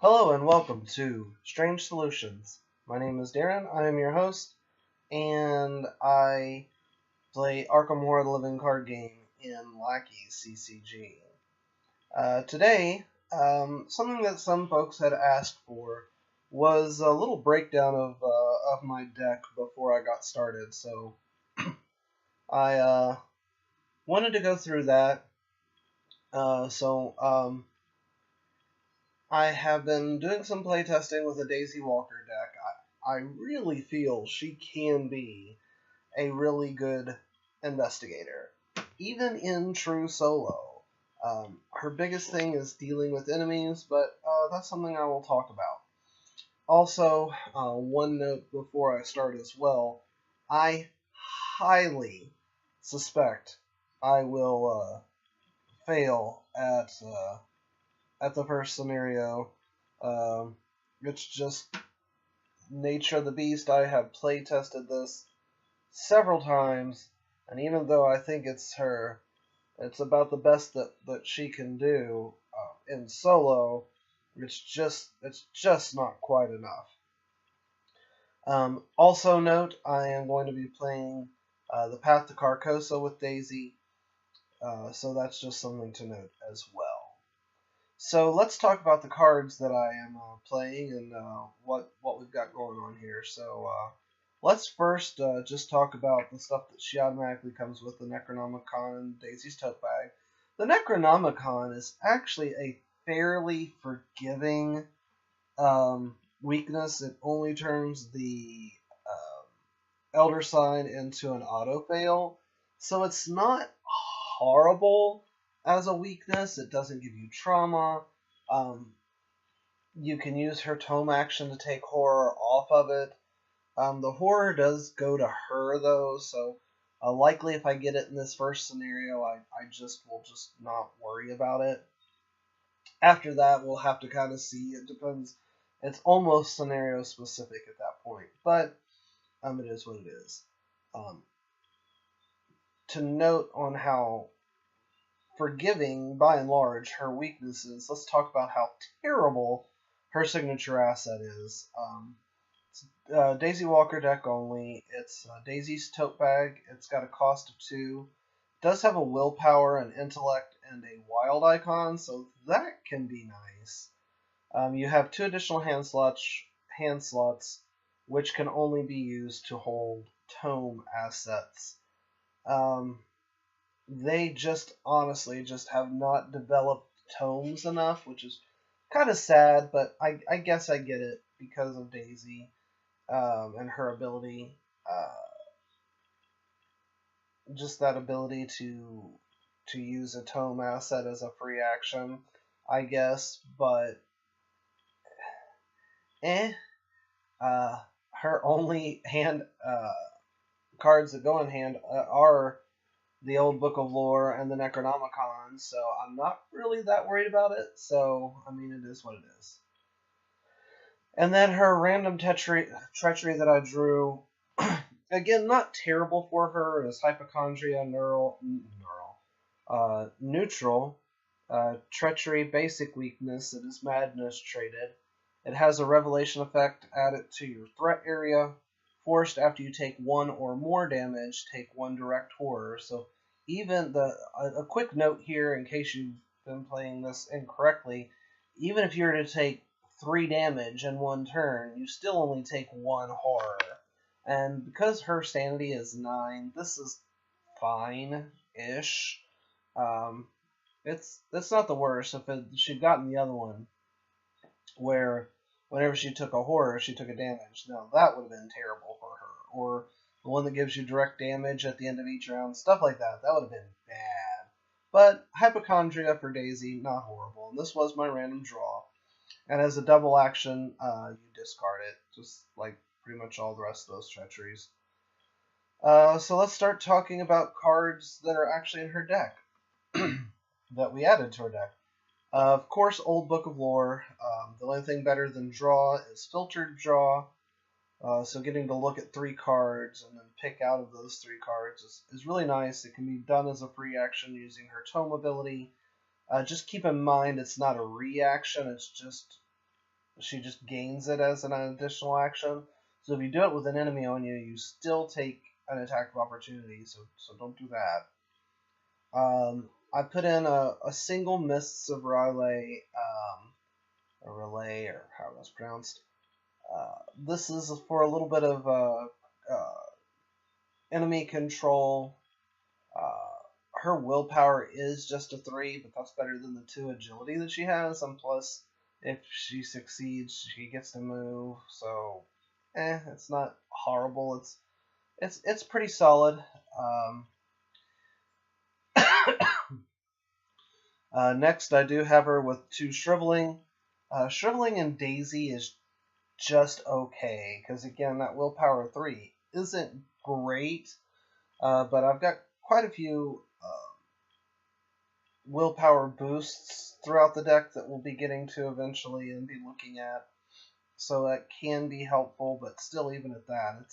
Hello and welcome to Strange Solutions. My name is Darren, I am your host, and I play Arkham Horror the Living card game in Lackey CCG. Today, something that some folks had asked for was a little breakdown of my deck before I got started, so I wanted to go through that. I have been doing some playtesting with a Daisy Walker deck. I really feel she can be a really good investigator, even in true solo. Her biggest thing is dealing with enemies, but that's something I will talk about. Also, one note before I start as well, I highly suspect I will fail at the first scenario. It's just nature of the beast. I have play tested this several times, and even though I think it's about the best that she can do in solo. It's just not quite enough. Also note, I am going to be playing the Path to Carcosa with Daisy, so that's just something to note as well. So let's talk about the cards that I am playing and what we've got going on here. So let's first just talk about the stuff that she automatically comes with, the Necronomicon and Daisy's tote bag. The Necronomicon is actually a fairly forgiving weakness. It only turns the Elder Sign into an auto-fail, so it's not horrible as a weakness. It doesn't give you trauma. You can use her tome action to take horror off of it. The horror does go to her though, so likely if I get it in this first scenario, I will just not worry about it. After that, we'll have to kind of see. It depends. It's almost scenario specific at that point, but it is what it is. To note on how forgiving, by and large, her weaknesses, let's talk about how terrible her signature asset is. Daisy Walker deck only. It's Daisy's tote bag. It's got a cost of 2. It does have a willpower, an intellect, and a wild icon, so that can be nice. You have 2 additional hand slots, which can only be used to hold tome assets. They just honestly just have not developed tomes enough, which is kind of sad, but I guess I get it because of Daisy and her ability. Just that ability to use a tome asset as a free action, I guess, but her only hand cards that go in hand are the old Book of Lore and the Necronomicon, so I'm not really that worried about it. So, I mean, it is what it is. And then her random treachery that I drew, again, not terrible for her, is Hypochondria, Neutral, Treachery, Basic Weakness. It is Madness traded. It has a Revelation effect added to your threat area. Forced after you take 1 or more damage, take 1 direct horror. So even a quick note here in case you've been playing this incorrectly, even if you were to take 3 damage in 1 turn, you still only take 1 horror. And because her sanity is 9, this is fine-ish. It's not the worst. If she'd gotten the other one, where whenever she took a horror, she took a damage. Now, that would have been terrible for her. Or the one that gives you direct damage at the end of each round, stuff like that. That would have been bad. But Hypochondria for Daisy, not horrible. And this was my random draw. And as a double action, you discard it, just like pretty much all the rest of those treacheries. So let's start talking about cards that are actually in her deck, that we added to her deck. Of course, Old Book of Lore. The only thing better than draw is filtered draw. So getting to look at 3 cards and then pick out of those 3 cards is really nice. It can be done as a free action using her tome ability. Just keep in mind it's not a reaction. It's just she just gains it as an additional action. So if you do it with an enemy on you, you still take an attack of opportunity. So don't do that. I put in a single Mists of Relay, or Relay, or how it was pronounced. This is for a little bit of enemy control. Her willpower is just a 3, but that's better than the 2 agility that she has. And plus, if she succeeds, she gets to move. So, it's not horrible. It's pretty solid. Next, I do have her with 2 shriveling. Shriveling and Daisy is just okay, because again, that willpower 3 isn't great, but I've got quite a few willpower boosts throughout the deck that we'll be getting to eventually and be looking at. So that can be helpful, but still, even at that,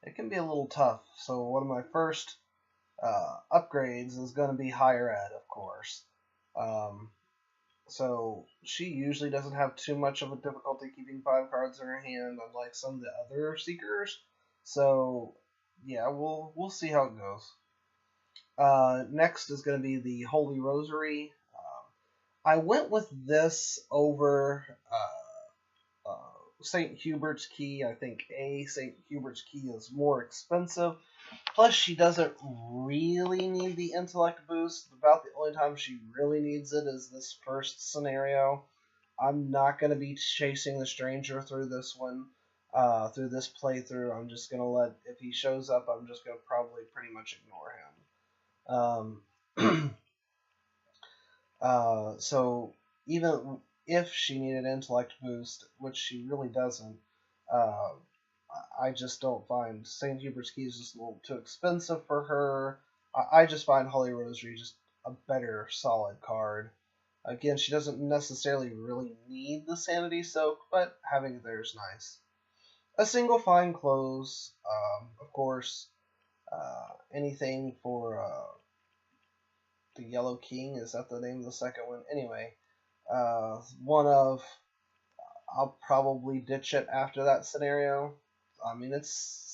it can be a little tough. So one of my first upgrades is going to be higher ed, of course. So she usually doesn't have too much of a difficulty keeping 5 cards in her hand, unlike some of the other seekers. So yeah, we'll see how it goes. Next is going to be the Holy Rosary. I went with this over St. Hubert's Key. I think St. Hubert's Key is more expensive. Plus, she doesn't really need the intellect boost. About the only time she really needs it is this first scenario. I'm not going to be chasing the stranger through this one, through this playthrough. I'm just going to if he shows up, I'm just going to probably pretty much ignore him. So even if she needed intellect boost, which she really doesn't, uh, I just don't find St. Hubert's Key is just a little too expensive for her. I just find Holy Rosary just a better solid card. Again, she doesn't necessarily really need the Sanity Soak, but having it there is nice. A single fine close, of course. Anything for the Yellow King, is that the name of the second one? Anyway, one of, I'll probably ditch it after that scenario. I mean, it's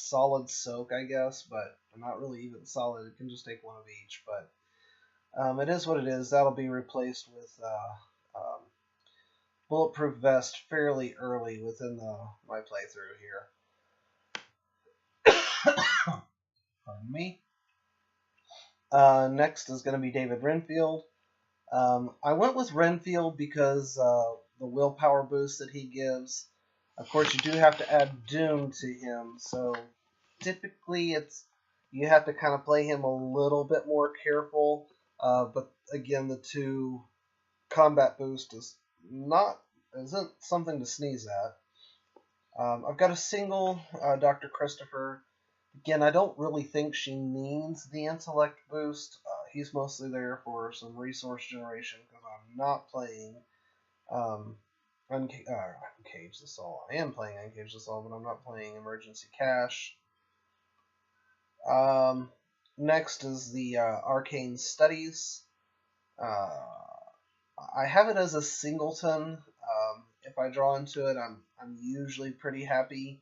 solid soak, I guess, but not really even solid. It can just take one of each, but it is what it is. That'll be replaced with Bulletproof Vest fairly early within my playthrough here. Pardon me. Next is going to be David Renfield. I went with Renfield because the willpower boost that he gives. Of course, you do have to add Doom to him, so typically you have to kind of play him a little bit more careful. But again, the 2 combat boost isn't something to sneeze at. I've got a single Dr. Christopher. Again, I don't really think she needs the intellect boost. He's mostly there for some resource generation because I'm not playing Uncage the Soul. I am playing Uncage the Soul, but I'm not playing Emergency Cash. Next is the Arcane Studies. I have it as a singleton. If I draw into it, I'm usually pretty happy.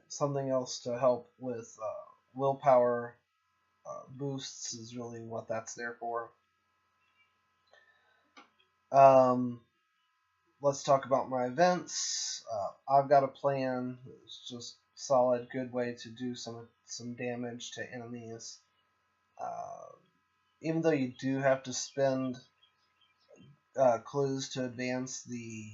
Something else to help with willpower boosts is really what that's there for. Let's talk about my events. I've got a plan. It's just solid, good way to do some damage to enemies. Even though you do have to spend clues to advance the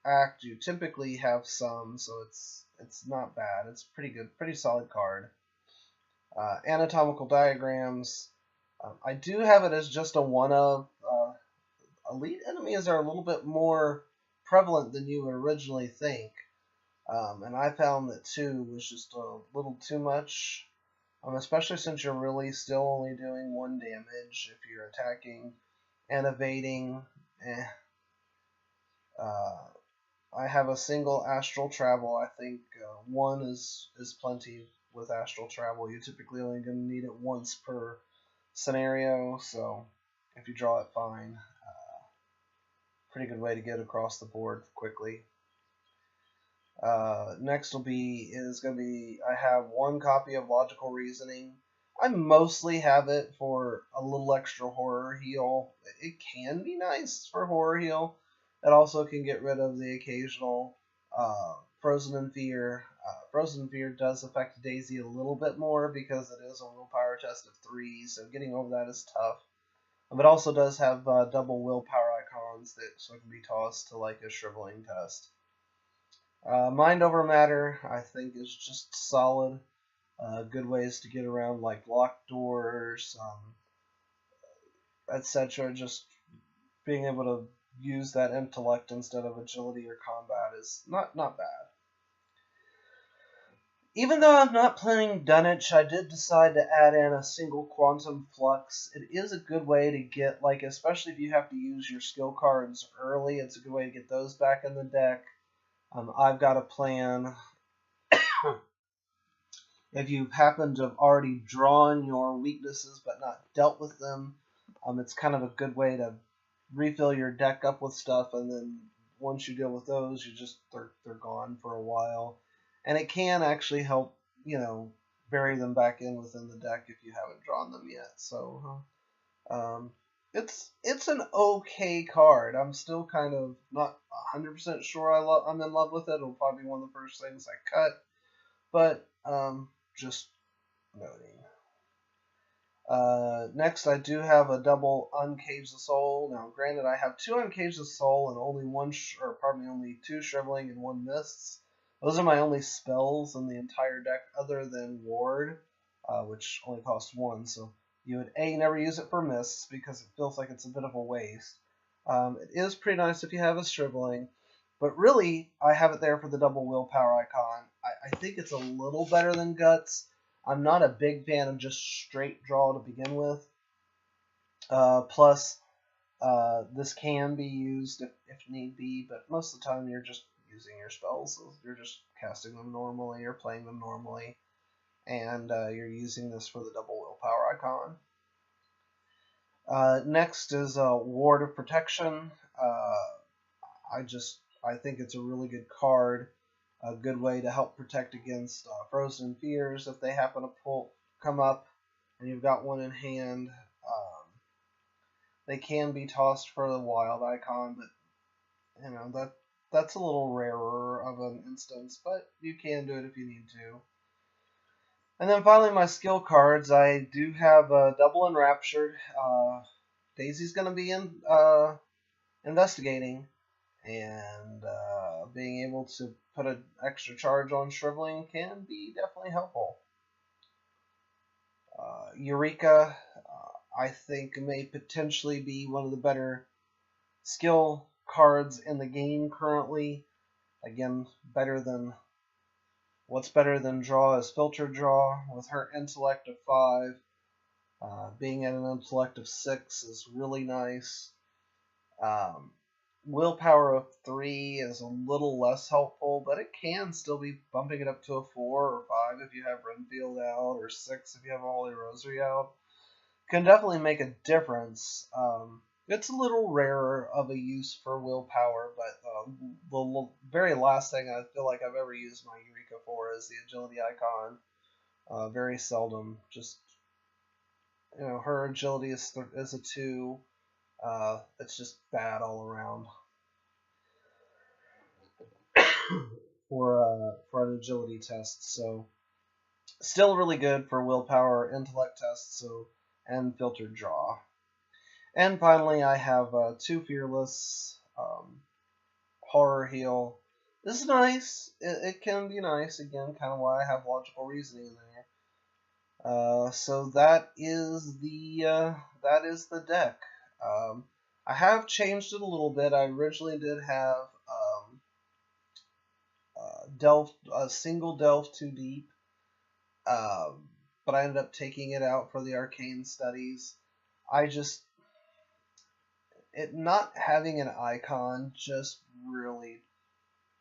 act, you typically have some, so it's not bad. It's pretty good, pretty solid card. Anatomical diagrams. I do have it as just a one of. Elite enemies are a little bit more prevalent than you would originally think. And I found that 2 was just a little too much. Especially since you're really still only doing 1 damage if you're attacking and evading. I have a single astral travel. I think 1 is plenty with astral travel. You're typically only going to need it once per scenario, so if you draw it, fine. Pretty good way to get across the board quickly. Next is going to be, I have one copy of Logical Reasoning. I mostly have it for a little extra horror heal. It can be nice for horror heal. It also can get rid of the occasional Frozen in Fear. Frozen in Fear does affect Daisy a little bit more because it is a willpower test of 3, so getting over that is tough. But also does have double willpower icons so it can be tossed to like a shriveling test. Mind over matter, I think, is just solid. Good ways to get around like locked doors, etc. Just being able to use that intellect instead of agility or combat is not bad. Even though I'm not playing Dunwich, I did decide to add in a single Quantum Flux. It is a good way to get, like, especially if you have to use your skill cards early, it's a good way to get those back in the deck. I've got a plan. If you happen to have already drawn your weaknesses but not dealt with them, it's kind of a good way to refill your deck up with stuff, and then once you deal with those, they're gone for a while. And it can actually help, bury them back in within the deck if you haven't drawn them yet. So it's an okay card. I'm still kind of not 100% sure I'm in love with it. It'll probably be one of the first things I cut, but just noting. Next, I do have a double Uncage the Soul. Now, granted, I have 2 Uncage the Soul and only only 2 Shriveling and 1 Mists. Those are my only spells in the entire deck other than Ward, which only costs 1. So you would never use it for Mists because it feels like it's a bit of a waste. It is pretty nice if you have a Shriveling, but really, I have it there for the double willpower icon. I think it's a little better than Guts. I'm not a big fan of just straight draw to begin with. Plus, this can be used if need be, but most of the time you're just using your spells. So you're just casting them normally or playing them normally, and you're using this for the double willpower icon. Next is Ward of Protection. I think it's a really good card. A good way to help protect against Frozen Fears if they happen to come up and you've got one in hand. They can be tossed for the wild icon, but that's a little rarer of an instance, but you can do it if you need to. And then finally, my skill cards. I do have Double Enraptured. Daisy's going to be investigating, and being able to put an extra charge on Shriveling can be definitely helpful. Eureka, I think, may potentially be one of the better skill cards in the game currently. Again, what's better than Draw is Filter Draw. With her intellect of 5, being at an intellect of 6 is really nice. Willpower of 3 is a little less helpful, but it can still be bumping it up to a 4 or 5 if you have Renfield out, or 6 if you have Holy Rosary out. Can definitely make a difference. It's a little rarer of a use for willpower, but the very last thing I feel like I've ever used my Eureka for is the agility icon. Very seldom. Just, her agility is a 2. It's just bad all around for an agility test. So still really good for willpower, intellect tests, and filtered draw. And finally, I have 2 Fearless, Horror Heal. This is nice. It can be nice. Again, kind of why I have Logical Reasoning in there. So that is the deck. I have changed it a little bit. I originally did have a single Delve Too Deep, but I ended up taking it out for the Arcane Studies. It not having an icon just really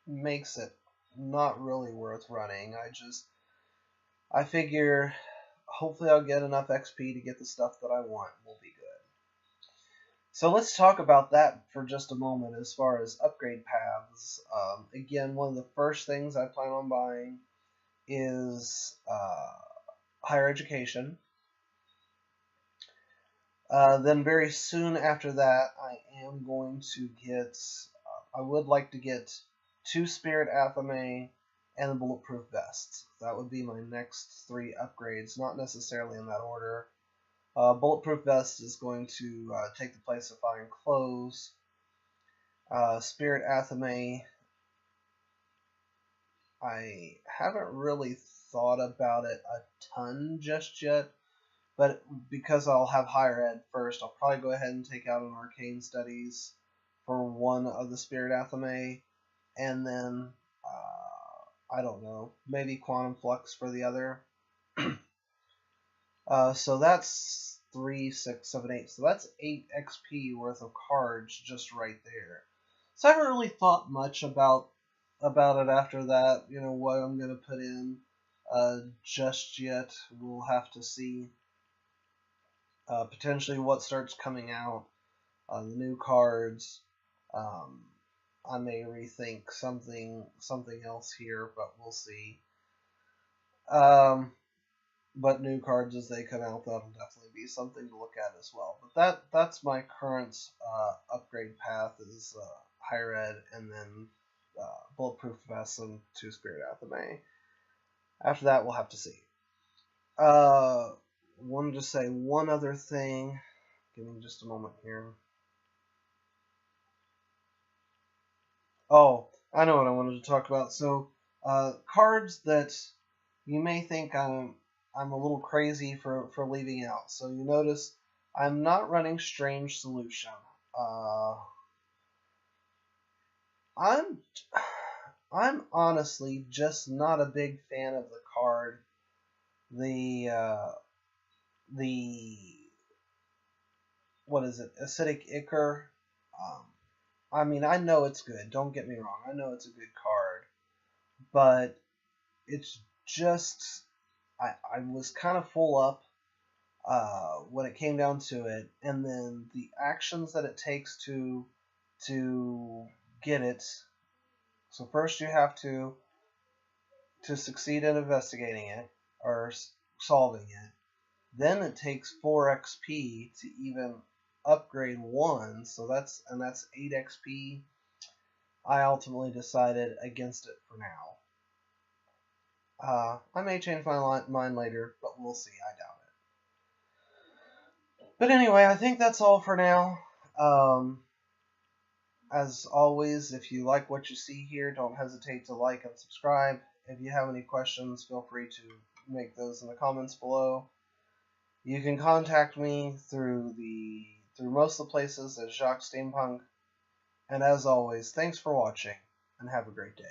makes it not really worth running. I figure hopefully I'll get enough XP to get the stuff that I want. Will be good. So let's talk about that for just a moment as far as upgrade paths. Again, one of the first things I plan on buying is higher education. Then very soon after that, I am going to get, I would like to get 2 Spirit Athame and a Bulletproof Vest. That would be my next 3 upgrades, not necessarily in that order. Bulletproof Vest is going to take the place of Fine Clothes. Spirit Athame, I haven't really thought about it a ton just yet, but because I'll have higher ed first, I'll probably go ahead and take out an Arcane Studies for one of the Spirit Athame, and then, I don't know, maybe Quantum Flux for the other. So that's 3, 6, 7, 8. So that's 8 XP worth of cards just right there. So I haven't really thought much about it after that. You know, what I'm gonna put in just yet. We'll have to see. Potentially what starts coming out, the new cards. Um, I may rethink something else here, but we'll see. But new cards as they come out, that'll definitely be something to look at as well. But that's my current upgrade path is higher ed, and then bulletproof vest and 2 Spirit Athame. After that, we'll have to see. Wanted to say one other thing. Give me just a moment here. Oh, I know what I wanted to talk about. So, cards that you may think I'm a little crazy for leaving out. So you notice I'm not running Strange Solution. I'm I'm honestly just not a big fan of the card. The what is it? Acidic Ichor. I mean, I know it's good. Don't get me wrong. I know it's a good card, but it's just I was kind of full up when it came down to it, and then the actions that it takes to get it. So first you have to succeed in investigating it or solving it. Then it takes 4 XP to even upgrade 1, so that's 8 XP. I ultimately decided against it for now. I may change my mind later, but we'll see. I doubt it. But anyway, I think that's all for now. As always, if you like what you see here, don't hesitate to like and subscribe. If you have any questions, feel free to make those in the comments below. You can contact me through most of the places as Jacques Steampunk. And as always, thanks for watching, and have a great day.